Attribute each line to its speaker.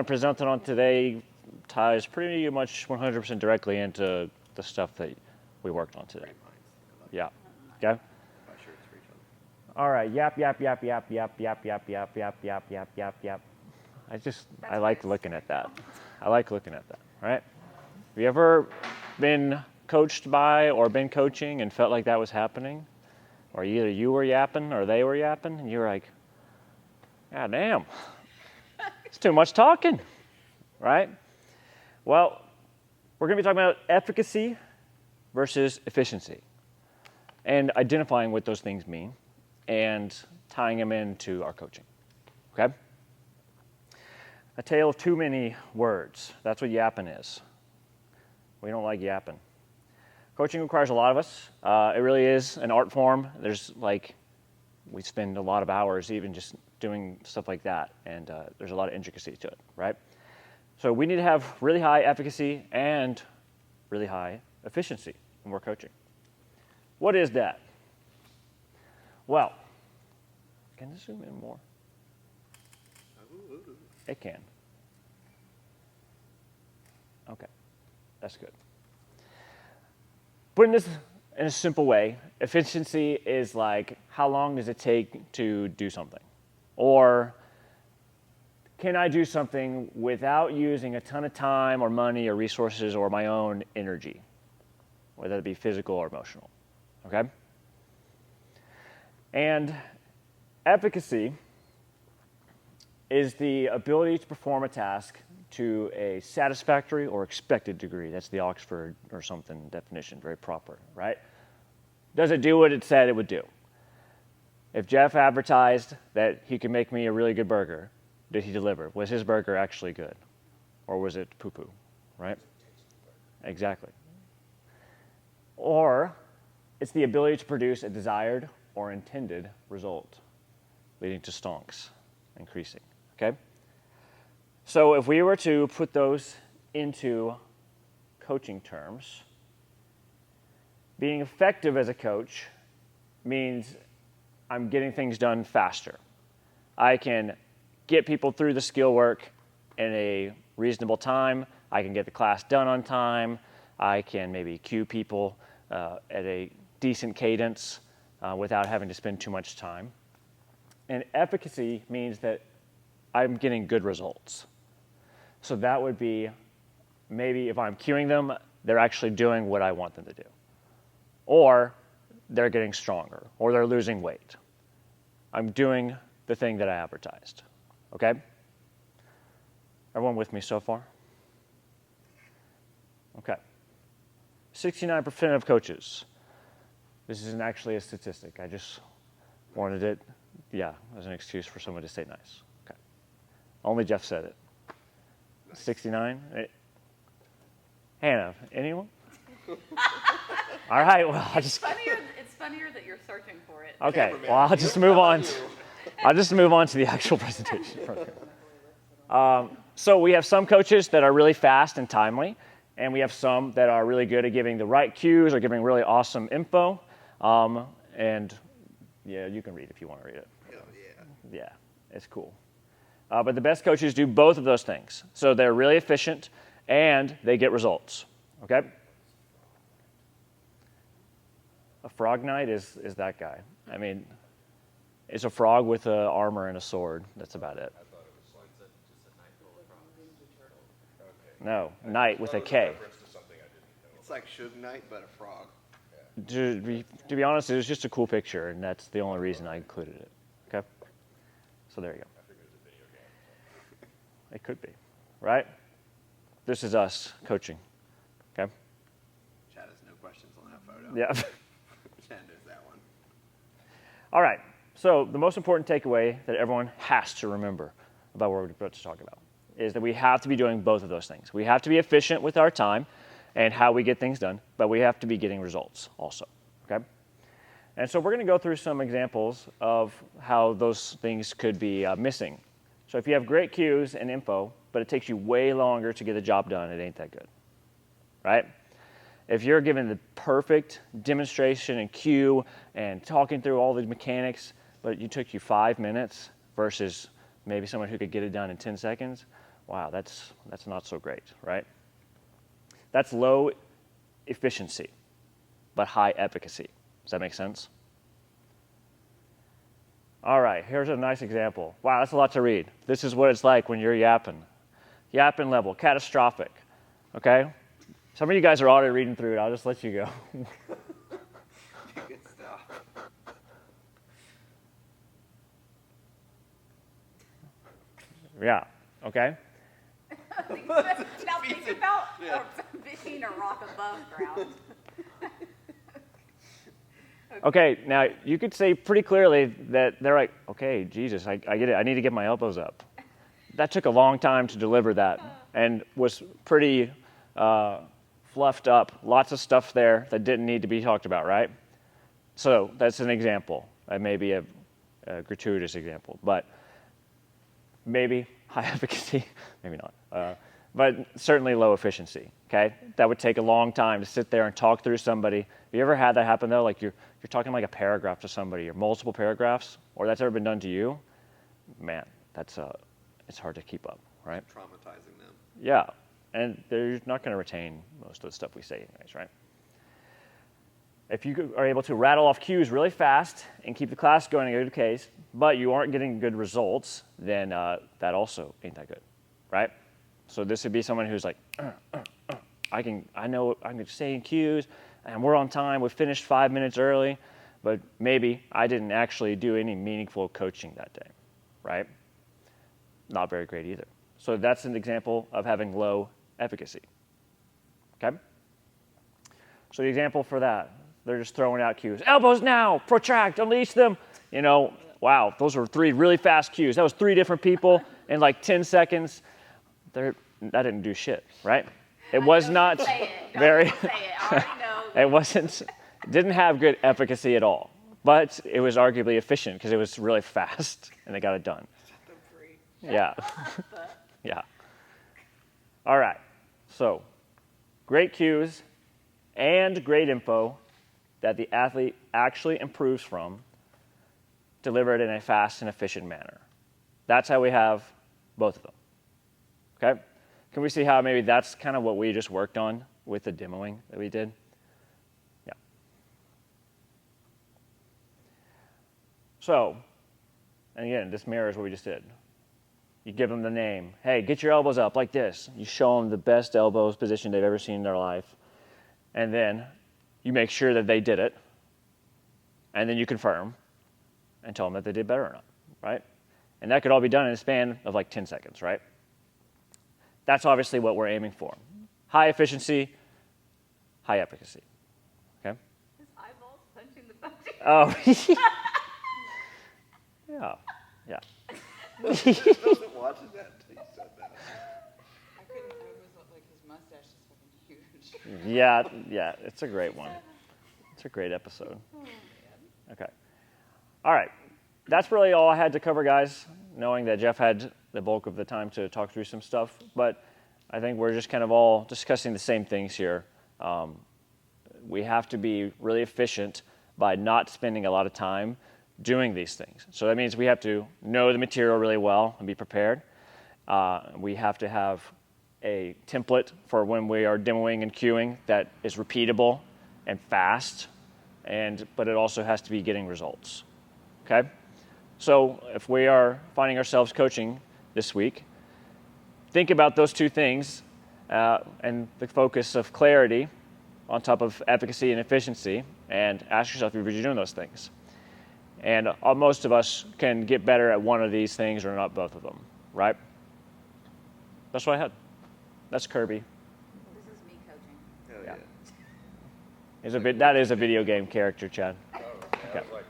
Speaker 1: presented on today ties pretty much 100% directly into the stuff that we worked on today. Yeah. Okay. All right. Yap. I like looking at that. Right? Have you ever been coached by or been coaching and felt like that was happening? Or either you were yapping or they were yapping, and you were like, God damn, it's too much talking, right? Well, we're going to be talking about efficacy versus efficiency and identifying what those things mean and tying them into our coaching, okay? A tale of too many words. That's what yapping is. We don't like yapping. Coaching requires a lot of us. It really is an art form. We spend a lot of hours even just doing stuff like that, and there's a lot of intricacy to it, right? So we need to have really high efficacy and really high efficiency when we're coaching. What is that? Well, can this zoom in more? It can. Okay, that's good. Putting this in a simple way, efficiency is like, how long does it take to do something? Or can I do something without using a ton of time or money or resources or my own energy, whether it be physical or emotional, okay? And efficacy is the ability to perform a task to a satisfactory or expected degree. That's the Oxford or something definition, very proper, right? Does it do what it said it would do? If Jeff advertised that he could make me a really good burger, did he deliver? Was his burger actually good? Or was it poo-poo, right? Exactly. Or it's the ability to produce a desired or intended result, leading to stonks, increasing, okay? So if we were to put those into coaching terms, being effective as a coach means I'm getting things done faster. I can get people through the skill work in a reasonable time. I can get the class done on time. I can maybe cue people at a decent cadence without having to spend too much time. And efficacy means that I'm getting good results. So that would be maybe if I'm cueing them, they're actually doing what I want them to do. Or they're getting stronger, or they're losing weight. I'm doing the thing that I advertised, okay? Everyone with me so far? Okay. 69% of coaches. This isn't actually a statistic. I just wanted it, as an excuse for someone to say nice. Okay. Only Jeff said it. 69? Hannah, anyone? All right, well,
Speaker 2: it's funnier that you're searching for it.
Speaker 1: Okay, well, I'll just move on to the actual presentation. So we have some coaches that are really fast and timely, and we have some that are really good at giving the right cues or giving really awesome info. And you can read if you want to read it.
Speaker 3: Hell yeah.
Speaker 1: Yeah, it's cool. But the best coaches do both of those things. So they're really efficient and they get results, okay? A frog knight is that guy. I mean, it's a frog with armor and a sword. That's about it.
Speaker 4: I thought it was just a knight full of frogs.
Speaker 1: No, knight with a K.
Speaker 3: It's like Suge Knight, but a frog.
Speaker 1: To be honest, it was just a cool picture, and that's the only reason I included it, okay? So there you go. It could be, right? This is us coaching, okay?
Speaker 3: Chad has no questions on that photo.
Speaker 1: Yeah.
Speaker 3: Chad knows that one.
Speaker 1: All right, so the most important takeaway that everyone has to remember about what we're about to talk about is that we have to be doing both of those things. We have to be efficient with our time and how we get things done, but we have to be getting results also, okay? And so we're going to go through some examples of how those things could be missing. So if you have great cues and info, but it takes you way longer to get the job done, it ain't that good, right? If you're given the perfect demonstration and cue and talking through all the mechanics, but it took you 5 minutes versus maybe someone who could get it done in 10 seconds, wow, that's not so great, right? That's low efficiency, but high efficacy. Does that make sense? All right, here's a nice example. Wow, that's a lot to read. This is what it's like when you're yapping. Yapping level, catastrophic, okay? Some of you guys are already reading through it. I'll just let you go.
Speaker 3: Good stuff.
Speaker 1: Yeah, okay?
Speaker 2: Now think about being a rock above ground.
Speaker 1: Okay, now you could say pretty clearly that they're like, okay, Jesus, I get it. I need to get my elbows up. That took a long time to deliver that and was pretty fluffed up. Lots of stuff there that didn't need to be talked about, right? So that's an example. That may be a gratuitous example, but maybe high efficacy, maybe not. But certainly low efficiency, okay? That would take a long time to sit there and talk through somebody. Have you ever had that happen, though? Like you're talking like a paragraph to somebody or multiple paragraphs, or that's ever been done to you? Man, it's hard to keep up, right?
Speaker 3: Traumatizing them.
Speaker 1: Yeah, and they're not going to retain most of the stuff we say anyways, right? If you are able to rattle off cues really fast and keep the class going in a good case, but you aren't getting good results, then that also ain't that good, right? So this would be someone who's like, I know I'm saying cues, and we're on time. We finished 5 minutes early, but maybe I didn't actually do any meaningful coaching that day, right? Not very great either. So that's an example of having low efficacy, okay? So the example for that, they're just throwing out cues. Elbows now, protract, unleash them. You know, wow, those were 3 really fast cues. That was 3 different people in like 10 seconds. That didn't do shit, right? It was not very, it didn't have good efficacy at all, but it was arguably efficient because it was really fast and they got it done. Yeah, yeah. All right, so great cues and great info that the athlete actually improves from, delivered in a fast and efficient manner. That's how we have both of them, okay? Can we see how maybe that's kind of what we just worked on with the demoing that we did? Yeah. So, and again, this mirrors what we just did. You give them the name. Hey, get your elbows up like this. You show them the best elbows position they've ever seen in their life. And then you make sure that they did it. And then you confirm and tell them that they did better or not, right? And that could all be done in a span of like 10 seconds, right? That's obviously what we're aiming for. High efficiency, high efficacy, okay?
Speaker 2: His eyeballs punching the button.
Speaker 1: Oh, yeah, yeah.
Speaker 3: I wasn't watching that until you said that.
Speaker 4: I was like, his mustache is fucking huge.
Speaker 1: Yeah, it's a great one. It's a great episode. Okay. All right. That's really all I had to cover, guys, knowing that Jeff had the bulk of the time to talk through some stuff. But I think we're just kind of all discussing the same things here. We have to be really efficient by not spending a lot of time doing these things. So that means we have to know the material really well and be prepared. We have to have a template for when we are demoing and cueing that is repeatable and fast, but it also has to be getting results, okay? So if we are finding ourselves coaching this week, think about those 2 things and the focus of clarity on top of efficacy and efficiency, and ask yourself if you're doing those things. And most of us can get better at one of these things or not both of them, right? That's what I had. That's Kirby.
Speaker 2: This is me coaching.
Speaker 3: Hell yeah.
Speaker 1: That is a video game character, Chad.
Speaker 5: Oh, yeah,
Speaker 1: Okay.
Speaker 5: I was like,